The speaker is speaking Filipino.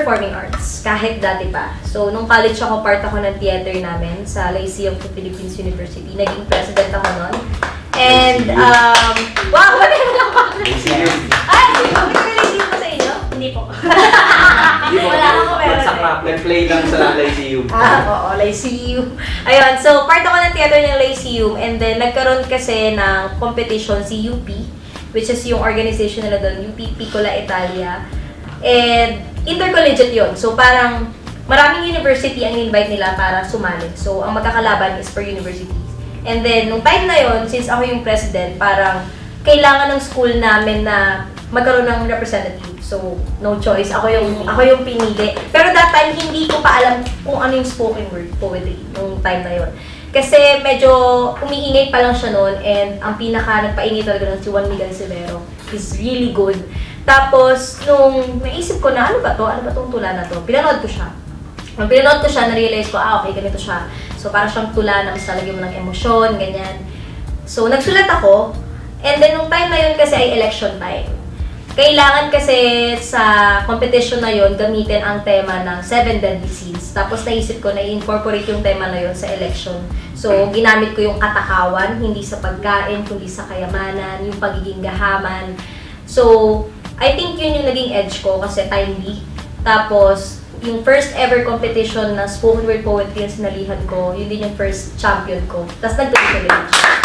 performing arts, kahit dati pa. So, nung college ako, part ako ng theater namin sa Lyceum of the Philippines University. Naging president ako nun. And, wow, wala naman ako. Ay, hindi ko Lyceum mo sa inyo? Hindi po. Wala ako meron. Nag-play lang sa Lyceum. Oo, Lyceum. Ayun, so part ako ng theater ng Lyceum and then nagkaroon kasi ng competition si UP, which is yung organization nila doon, UP Piccola Italia. And intercollegiate yun. So parang maraming university ang invite nila para sumali. So ang magkakalaban is per university. And then nung time na yun, since ako yung president, parang kailangan ng school namin na magkaroon ng representative. So, no choice. Ako yung pinili. Pero that time, hindi ko pa alam kung ano yung spoken word poetry nung time na yun. Kasi medyo umiingay pa lang siya noon and ang pinaka nagpaingay talaga ng si Juan Miguel Severo. He's really good. Tapos, nung naisip ko na, ano ba to? Ano ba tong tula na to? Pinanood ko siya. Nung pinanood ko siya, na-realize ko, okay, ganito siya. So, para siyang tula na mas talagyan mo ng emosyon, ganyan. So, nagsulat ako. And then, nung time na yun kasi ay election time. Kailangan kasi sa competition na yon gamitin ang tema ng 7 deadly sins. Tapos naisip ko na i-incorporate yung tema na yon sa election. So, ginamit ko yung katakawan, hindi sa pagkain, kundi sa kayamanan, yung pagiging gahaman. So, I think yun yung naging edge ko kasi timely. Tapos, yung first ever competition na spoken word poetry yung sinalihan ko, yun din yung first champion ko. Tapos nagtuloy-tuloy.